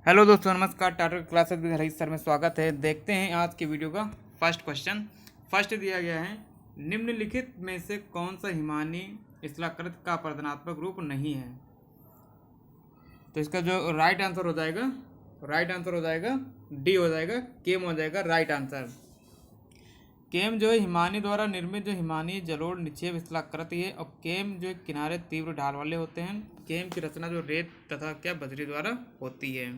Hello दोस्तों, नमस्कार। Tata classes with Harish sir में स्वागत है। देखते हैं आज की वीडियो का फर्स्ट क्वेश्चन। फर्स्ट दिया गया है, निम्नलिखित में से कौन सा हिमानी स्थलाकृत का प्रधानात्मक रूप नहीं है। तो इसका जो राइट आंसर हो जाएगा डी हो जाएगा, केम हो जाएगा राइट आंसर। केम जो है हिमानी द्वारा निर्मित जो हिमानी जलोढ़ निक्षेप स्थलाकृत है, और केम जो है किनारे तीव्र ढाल वाले होते हैं। केम की रचना जो रेत तथा क्या बजरी द्वारा होती है।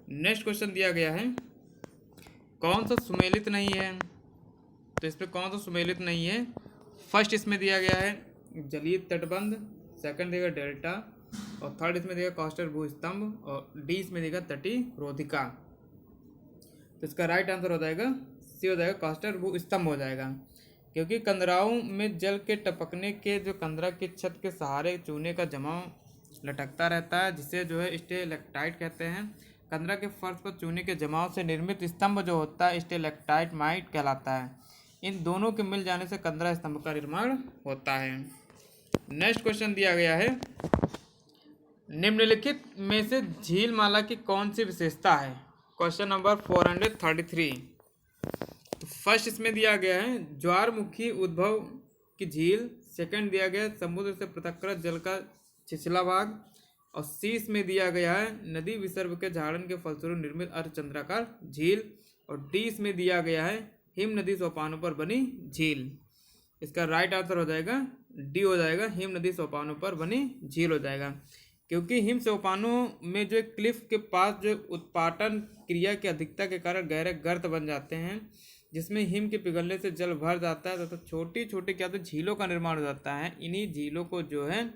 नेक्स्ट क्वेश्चन दिया गया है, कौन सा सुमेलित नहीं है। तो इसमें कौन सा सुमेलित नहीं है। फर्स्ट इसमें दिया गया है जलीय तटबंध, सेकंड देगा डेल्टा, और थर्ड इसमें देगा कोस्टल भूस्तंभ, और डी इसमें देगा तटीय रोधिका। तो इसका राइट आंसर हो जाएगा सी हो जाएगा, कोस्टल भूस्तंभ हो जाएगा। क्योंकि कंदराओं में जल के टपकने के जो कंदरा की छत के सहारे चूने का जमाव लटकता रहता है, जिसे जो है स्टेलेक्टाइट कहते हैं। कंदरा के फर्श पर चूने के जमाव से निर्मित स्तंभ जो होता है स्टेलेक्टाइट माइट कहलाता है। इन दोनों के मिल जाने से कंदरा स्तंभ का निर्माण होता है। नेक्स्ट क्वेश्चन दिया गया है, निम्नलिखित में से झील माला की कौन सी विशेषता है। Question number 433। तो फर्स्ट इसमें दिया गया है ज्वारमुखी उद्भव की झील, सेकंड दिया गया समुद्र से पृथक्कृत जल का छिछला भाग, और सी इसमें दिया गया है नदी विसर्ग के झाड़न के फलस्वरूप निर्मित अर्धचंद्राकार झील, और डी इसमें दिया गया है हिम नदी सोपानों पर बनी झील। इसका राइट आंसर हो जाएगा डी हो जाएगा, हिम नदी सोपानों पर बनी झील हो जाएगा। क्योंकि हिम सोपानों में जो क्लिफ के पास जो उत्पाटन क्रिया की अधिकता के कारण गहरे गर्त बन जाते हैं, जिसमें हिम के पिघलने से जल भर जाता है तथा छोटी छोटी क्या तो झीलों का निर्माण हो जाता है। इन्हीं झीलों को जो है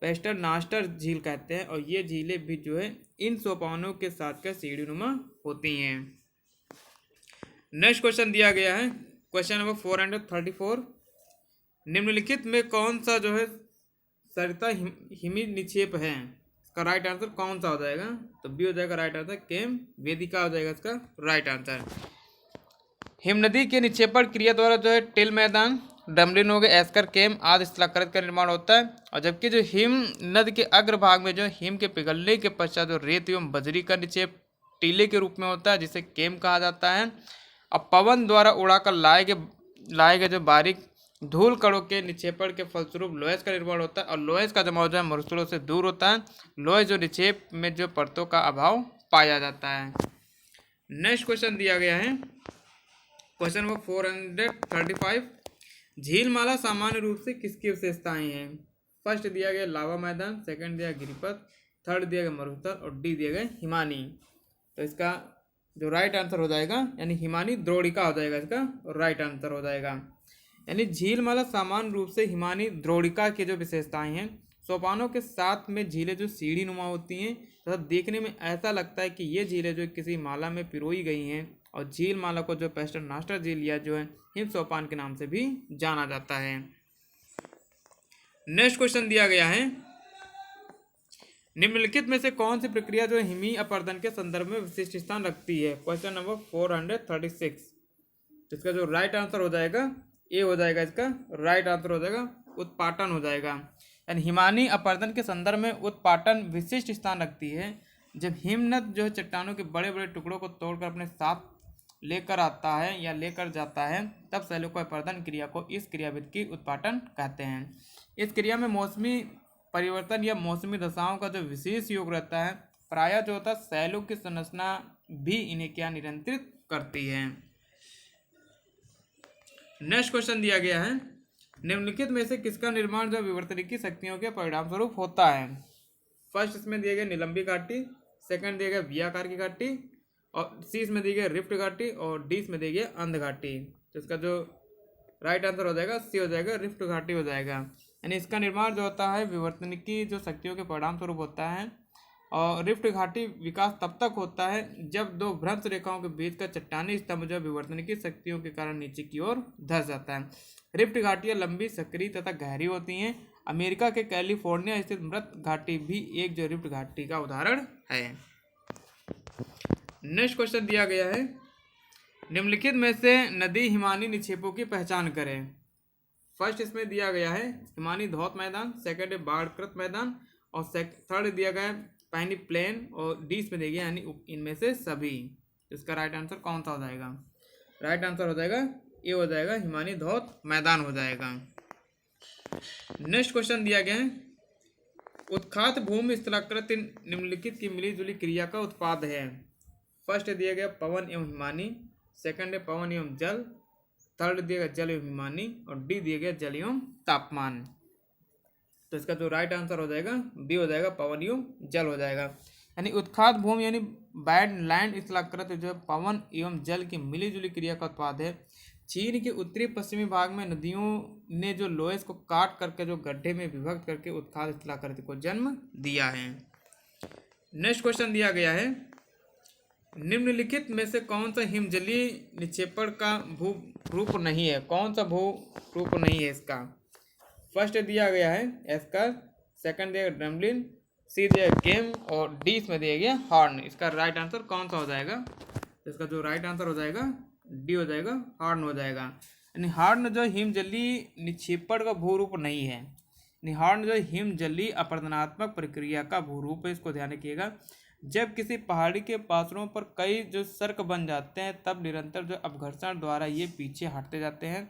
पेस्टरनास्टर झील कहते हैं, और ये झीलें भी जो है इन सोपानों के साथ क्या सीढ़ीनुमा होती हैं। नेक्स्ट क्वेश्चन दिया गया है, क्वेश्चन नंबर 434। निम्नलिखित में कौन सा जो है सरिता हिमी निक्षेप है। इसका राइट आंसर कौन सा हो जाएगा। तो बी हो जाएगा राइट आंसर, केम वेदिका हो जाएगा इसका राइट आंसर। हिम नदी के निक्षेपण क्रिया द्वारा जो है टिल मैदान, डमलिन हो गए, एस्कर, केम आदि स्थलाकृत का निर्माण होता है। और जबकि जो हिम नद के अग्रभाग में जो हिम के पिघलने के पश्चात जो रेत एवं बजरी का निक्षेप टीले के रूप में होता है, जिसे केम कहा जाता है। अब पवन द्वारा उड़ाकर लाए गए जो बारीक धूल कणों के निक्षेपण के फलस्वरूप लोहेस का निर्माण होता है, और लोहेस का जमाव जो है मरुस्थलों से दूर होता है। लोहेस जो निक्षेप में जो परतों का अभाव पाया जाता है। नेक्स्ट क्वेश्चन दिया गया है, क्वेश्चन नंबर 435। झीलमाला सामान्य रूप से किसकी विशेषताएं हैं। फर्स्ट दिया गया लावा मैदान, सेकंड दिया गिरिपथ, थर्ड दिया गया मरुस्थल, और डी दिया गया हिमानी। तो इसका जो राइट आंसर हो जाएगा यानी हिमानी द्रोणिका हो जाएगा, इसका राइट आंसर हो जाएगा। यानी झीलमाला सामान्य रूप से हिमानी द्रोणिका की जो विशेषताएं हैं, सोपानों के साथ में झीलें जो सीढ़ी नुमा होती हैं तथा देखने में ऐसा लगता है कि ये झीलें जो किसी माला में पिरोई गई हैं, और झील माला को जो पेस्टरनास्टर झील या जो है हिम सोपान के नाम से भी जाना जाता है। नेक्स्ट क्वेश्चन दिया गया है, निम्नलिखित में से कौन सी प्रक्रिया जो हिमी अपर्दन के संदर्भ में विशिष्ट स्थान रखती है। Question number 436। इसका जो राइट आंसर हो जाएगा ए हो जाएगा, इसका राइट आंसर हो जाएगा उत्पाटन हो जाएगा। यानी हिमानी अपर्दन के संदर्भ में उत्पाटन विशिष्ट स्थान रखती है। जब हिमनद जो है चट्टानों के बड़े बड़े टुकड़ों को तोड़कर अपने साथ लेकर आता है या लेकर जाता है, तब शैलोकोपर्दन क्रिया को इस क्रियाविधि की उत्पाटन कहते हैं। इस क्रिया में मौसमी परिवर्तन या मौसमी दशाओं का जो विशेष योग रहता है, प्रायः जो होता है शैलों की संरचना भी इन्हें क्या नियंत्रित करती है। नेक्स्ट क्वेश्चन दिया गया है, निम्नलिखित में से किसका निर्माण जो विवर्तनिकी शक्तियों के परिणाम स्वरूप होता है। फर्स्ट इसमें दिया गया निलंबी घाटी, सेकंड दिया गया वी आकार की घाटी, और सी इसमें दी गई रिफ्ट घाटी, और डी इसमें दी गई अंध घाटी। तो इसका जो राइट आंसर हो जाएगा सी हो जाएगा, रिफ्ट घाटी हो जाएगा। यानी इसका निर्माण जो होता है विवर्तनिकी जो शक्तियों के परिणाम स्वरूप होता है। और रिफ्ट घाटी विकास तब तक होता है जब दो भ्रंश रेखाओं के बीच का चट्टानी स्तंभ जो विवर्तनिकी शक्तियों के कारण नीचे की ओर धंस जाता है। रिफ्ट घाटियाँ लंबी, सक्रिय तथा गहरी होती हैं। अमेरिका के कैलिफोर्निया स्थित मृत घाटी भी एक जो रिफ्ट घाटी का उदाहरण है। नेक्स्ट क्वेश्चन दिया गया है, निम्नलिखित में से नदी हिमानी निक्षेपों की पहचान करें। फर्स्ट इसमें दिया गया है हिमानी धौत मैदान, सेकंड है बाढ़कृत मैदान, और थर्ड दिया गया है स्पाइनी प्लेन और डी इसमें दिया गया यानी इनमें से सभी। इसका राइट आंसर कौन सा हो जाएगा? राइट आंसर हो जाएगा ये हो जाएगा हिमानी धौत मैदान हो जाएगा। नेक्स्ट क्वेश्चन दिया गया है उत्खात भूमि स्थलाकृति निम्नलिखित की मिलीजुली क्रिया का उत्पाद है। फर्स्ट दिया गया पवन एवं हिमानी, सेकंड है पवन एवं जल, थर्ड दिया गया जल एवं हिमानी और डी दिया गया जल एवं तापमान। तो इसका जो राइट आंसर हो जाएगा बी हो जाएगा पवन एवं जल हो जाएगा। यानी उत्खात भूमि यानी बैड लैंड स्थलाकृत जो पवन एवं जल की मिलीजुली क्रिया का उत्पाद है। चीन के उत्तरी पश्चिमी भाग में नदियों ने जो लोहेस को काट करके जो गड्ढे में विभक्त करके उत्खात स्थलाकृति को जन्म दिया है। नेक्स्ट क्वेश्चन दिया गया है निम्नलिखित में से कौन सा हिमजलीय निक्षेपण का भू रूप नहीं है? कौन सा भू रूप नहीं है इसका? फर्स्ट दिया गया है एस्कर, सेकंड दिया गया ड्रमलिन, सी दिया गेम और डी इसमें दिया गया हॉर्न। इसका राइट आंसर कौन सा हो जाएगा? इसका जो राइट आंसर हो जाएगा डी हो जाएगा हॉर्न हो जाएगा। यानी हॉर्न जो हिमजलीय निक्षेपण का भू रूप नहीं है। यानी हॉर्न जो हिमजलीय अपरदनात्मक प्रक्रिया का भू रूप है, इसको ध्यान रखिएगा। जब किसी पहाड़ी के पार्श्वों पर कई जो सर्क बन जाते हैं तब निरंतर जो अपघर्षण द्वारा ये पीछे हटते जाते हैं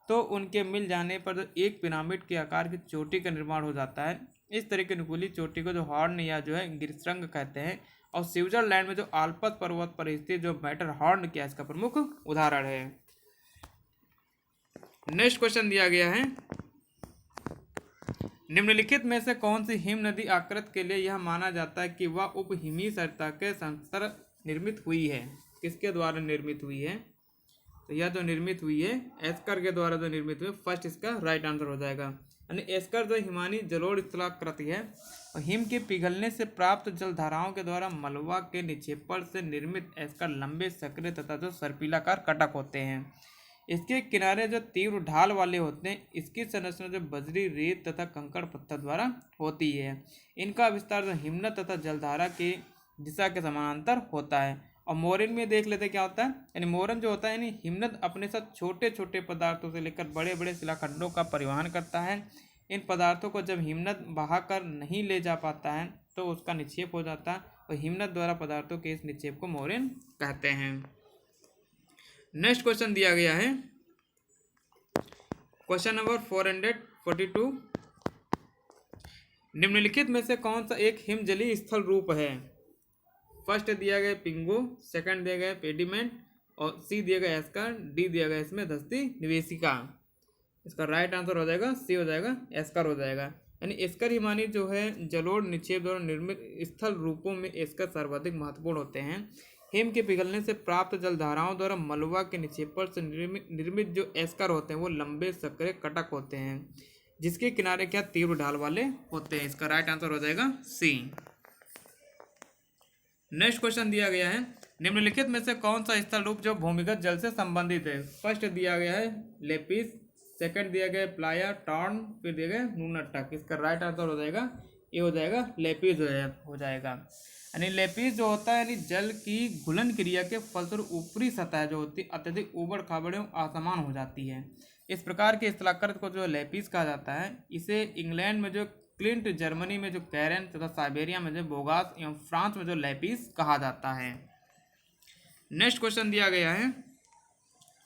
तो उनके मिल जाने पर जो एक पिरामिड के आकार की चोटी का निर्माण हो जाता है। इस तरह की नुकीली चोटी को जो हॉर्न या जो है गिरसंग कहते हैं। और स्विट्जरलैंड में जो आल्प्स पर्वत पर स्थित जो मैटर हॉर्न क्या इसका प्रमुख उदाहरण है। नेक्स्ट क्वेश्चन दिया गया है निम्नलिखित में से कौन सी हिम नदी आकृति के लिए यह माना जाता है कि वह उपहिमी सरिता के संस्तर निर्मित हुई है? किसके द्वारा निर्मित हुई है? तो यह जो निर्मित हुई है एस्कर के द्वारा जो निर्मित हुई। फर्स्ट इसका राइट आंसर हो जाएगा। यानी एस्कर जो हिमानी जलोढ़ स्थलाकृति है और हिम के पिघलने से प्राप्त जलधाराओं के द्वारा मलबा के निक्षेपण से निर्मित एस्कर लंबे सक्रिय तथा जो सर्पिलाकार कटक होते हैं। इसके किनारे जो तीव्र ढाल वाले होते हैं। इसकी संरचना जो बजरी, रेत तथा कंकड़ पत्थर द्वारा होती है। इनका विस्तार जो हिमनद तथा जलधारा की दिशा के समानांतर होता है। और मोरन में देख लेते क्या होता है। यानी मोरन जो होता है यानी हिमनद अपने साथ छोटे छोटे पदार्थों से लेकर बड़े बड़े शिलाखंडों का परिवहन करता है। इन पदार्थों को जब हिमनद बहाकर नहीं ले जा पाता है तो उसका निक्षेप हो जाता है और हिमनद द्वारा पदार्थों के इस निक्षेप को मोरन कहते हैं। नेक्स्ट क्वेश्चन दिया गया है क्वेश्चन नंबर 442 निम्नलिखित में से कौन सा एक हिमजलीय स्थल रूप है? फर्स्ट दिया गया पिंगो, सेकंड दिया गया पेडिमेंट और सी दिया गया एस्कर, डी दिया गया इसमें धस्ती निवेशिका। इसका राइट आंसर हो जाएगा सी हो जाएगा एस्कर हो जाएगा। यानी एस्कर हिमानी जो है जलोढ़ निक्षेप द्वारा निर्मित स्थल रूपों में एस्कर सर्वाधिक महत्वपूर्ण होते हैं। हिम के पिघलने से प्राप्त जलधाराओं द्वारा मलबा के निक्षेपण से निर्मित जो एस्कर होते हैं वो लंबे सक्रिय कटक होते हैं जिसके किनारे क्या तीव्र ढाल वाले होते हैं। इसका राइट आंसर हो जाएगा सी। नेक्स्ट क्वेश्चन दिया गया है निम्नलिखित में से कौन सा स्थल रूप जो भूमिगत जल से संबंधित है? फर्स्ट दिया गया है लेपिस, सेकंड दिया गया है प्लाया टॉर्न, फिर दिया गया नूनटक। इसका राइट आंसर हो जाएगा ये हो जाएगा लेपिस हो जाएगा। यानी लेपिस जो होता है यानी जल की घुलन क्रिया के फलस्वरूप ऊपरी सतह जो होती है अत्यधिक उबड़ खाबड़ एवं असमान हो जाती है। इस प्रकार के स्थलाकृत को जो लेपिस कहा जाता है। इसे इंग्लैंड में जो क्लिंट, जर्मनी में जो कैरन तथा साइबेरिया में जो बोगास एवं फ्रांस में जो लेपिस कहा जाता है। नेक्स्ट क्वेश्चन दिया गया है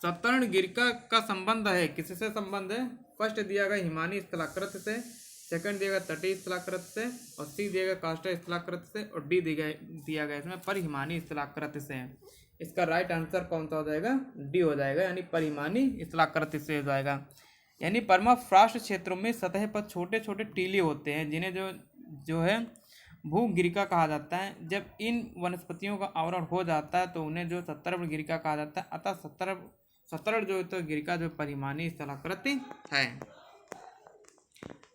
सतर्ण गिरिका का संबंध है किससे संबंध है? फर्स्ट दिया गया हिमानी स्थलाकृत से, सेकंड दिया गया तटीय स्थलाकृत से और सी दिया गया काष्ठीय स्थलाकृत से और डी दिया गया इसमें परिहिमानी स्थलाकृत से। इसका राइट आंसर कौन सा हो जाएगा? डी हो जाएगा यानी परिहिमानी स्थलाकृत से हो जाएगा। यानी परमाफ्रास्ट क्षेत्रों में सतह पर छोटे छोटे टीले होते हैं जिन्हें जो है भूगिरिका कहा जाता है। जब इन वनस्पतियों का आवरण हो जाता है तो उन्हें जो सत्तर्ण गिरिका कहा जाता है। अतः सत्तर्ण जो तो गिरिका जो परिहिमानी स्थलाकृति है।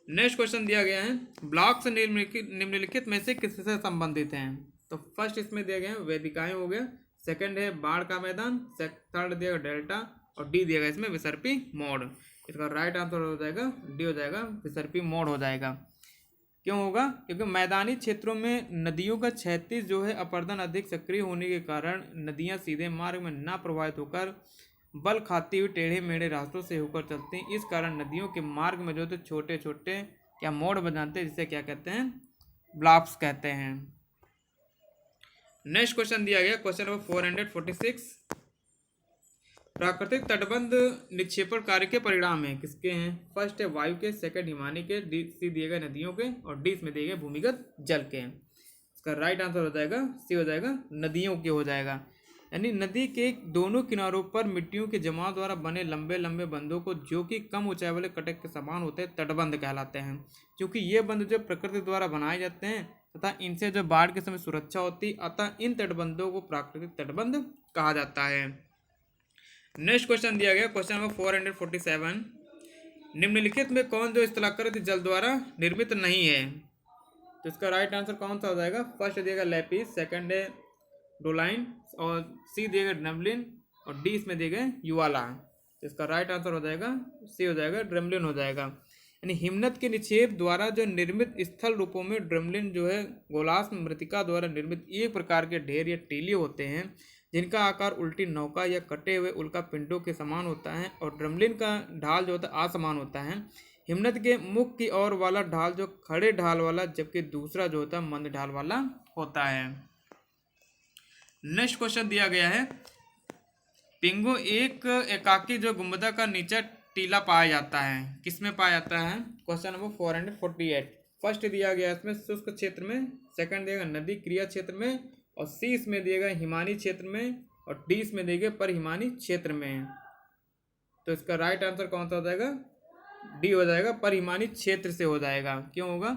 नेक्स्ट क्वेश्चन दिया गया है ब्लॉक्स निम्नलिखित में से किससे संबंधित हैं? तो फर्स्ट इसमें दिया गया है वेदिकाएं हो गया, सेकंड है बाढ़ का मैदान, थर्ड दिया गया डेल्टा और डी दिया गया इसमें विसर्पी मोड़। इसका राइट आंसर हो जाएगा डी हो जाएगा विसर्पी मोड़ हो जाएगा। क्यों होगा? क्योंकि मैदानी क्षेत्रों में नदियों का क्षैतिज जो है अपरदन अधिक सक्रिय होने के कारण नदियां सीधे मार्ग में न प्रवाहित होकर बल खाती हुई टेढ़े मेढ़े रास्तों से होकर चलती हैं। इस कारण नदियों के मार्ग में जो तो छोटे छोटे क्या मोड़ बनाते हैं जिसे क्या कहते हैं? ब्लॉक्स कहते हैं। नेक्स्ट क्वेश्चन दिया गया क्वेश्चन नंबर 446, प्राकृतिक तटबंध निक्षेपण कार्य के परिणाम है किसके हैं? फर्स्ट है वायु के, सेकंड हिमानी के, डी सी दिए गए नदियों के, और डी इसमें दिए गए भूमिगत जल के हैं। इसका राइट आंसर हो जाएगा सी हो जाएगा नदियों के हो जाएगा। यानी नदी के दोनों किनारों पर मिट्टियों के जमाव द्वारा बने लंबे लंबे बंधों को, जो कि कम ऊंचाई वाले कटक के समान होते हैं, तटबंध कहलाते हैं। क्योंकि ये बंध जो प्रकृति द्वारा बनाए जाते हैं तथा इनसे जो बाढ़ के समय सुरक्षा होती, अतः इन तटबंधों को प्राकृतिक तटबंध कहा जाता है। नेक्स्ट क्वेश्चन दिया गया क्वेश्चन नंबर 447, निम्नलिखित में कौन जो स्थलाकृत जल द्वारा निर्मित नहीं है? तो इसका राइट आंसर कौन सा हो जाएगा? फर्स्ट दिएगा लैपिस, सेकंड है डोलाइन, और सी दिएगा ड्रमलिन, और डी इसमें दिए गए युवाला। तो इसका राइट आंसर हो जाएगा सी हो जाएगा ड्रमलिन हो जाएगा। यानी हिमनद के निक्षेप द्वारा जो निर्मित स्थल रूपों में ड्रमलिन जो है गोलास्म मृतिका द्वारा निर्मित एक प्रकार के ढेर या टीले होते हैं, जिनका आकार उल्टी नौका या कटे हुए उल्का पिंडों के समान होता है, और ड्रमलिन का ढाल जो होता है असमान होता है। हिमनद के मुख की ओर वाला ढाल जो खड़े ढाल वाला, जबकि दूसरा जो होता है मंद ढाल वाला होता है। नेक्स्ट क्वेश्चन दिया गया है, पिंगो एक एकाकी जो गुंबदाकार नीचा टीला पाया जाता है, किसमें पाया जाता है? क्वेश्चन नंबर 448, फर्स्ट दिया गया इसमें शुष्क क्षेत्र में, सेकंड दिएगा नदी क्रिया क्षेत्र में, और सी इसमें दिएगा हिमानी क्षेत्र में, और डी इसमें दिएगा पर हिमानी क्षेत्र में। तो इसका राइट आंसर कौन सा हो जाएगा? डी हो जाएगा पर हिमानी क्षेत्र से हो जाएगा। क्यों होगा?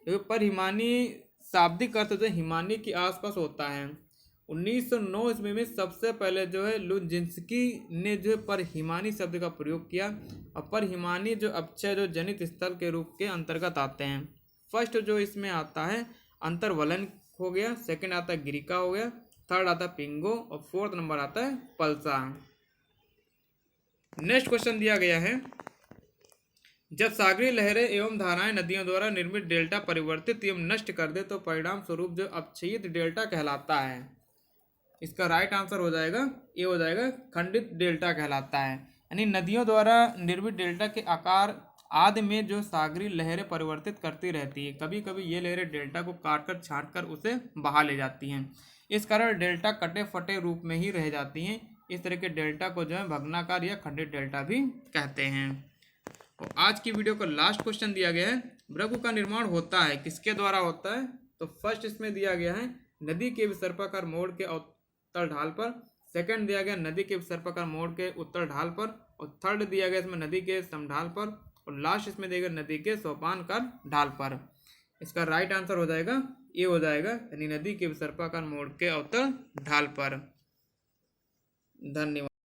क्योंकि पर हिमानी शाब्दिक अर्थ जो हिमानी के आसपास होता है। 1909 ईस्वी में सबसे पहले जो है लुजिंस्की ने जो पर हिमानी शब्द का प्रयोग किया, और पर हिमानी जो अक्षय जो जनित स्थल के रूप के अंतर्गत आते हैं। फर्स्ट जो इसमें आता है अंतर्वलन हो गया, सेकंड आता है गिरिका हो गया, थर्ड आता है पिंगो, और फोर्थ नंबर आता है पल्सा। नेक्स्ट क्वेश्चन दिया गया है, जब सागरीय लहरें एवं धाराएं नदियों द्वारा निर्मित डेल्टा परिवर्तित एवं नष्ट कर दे तो परिणाम स्वरूप जो अपक्षयित डेल्टा कहलाता है। इसका राइट आंसर हो जाएगा ये हो जाएगा खंडित डेल्टा कहलाता है। यानी नदियों द्वारा निर्मित डेल्टा के आकार आदि में जो सागरीय लहरें परिवर्तित करती रहती है, कभी कभी ये लहरें डेल्टा को काटकर छांटकर उसे बहा ले जाती हैं। इस कारण डेल्टा कटे फटे रूप में ही रह जाती हैं। इस तरह के डेल्टा को जो है भग्नाकार या खंडित डेल्टा भी कहते हैं। और आज की वीडियो का लास्ट क्वेश्चन दिया गया है, भृगु का निर्माण होता है किसके द्वारा होता है? तो फर्स्ट इसमें दिया गया है नदी के विसर्पाकार मोड़ के उत्तर ढाल पर, सेकंड दिया गया नदी के विसर्पाकार मोड़ के उत्तर ढाल पर, और थर्ड दिया गया इसमें नदी के समढाल पर, और लास्ट इसमें दिया गया नदी के सोपानकार ढाल पर। इसका राइट आंसर हो जाएगा ये हो जाएगा, यानी नदी के विसर्पाकार मोड़ के उत्तर ढाल पर। धन्यवाद।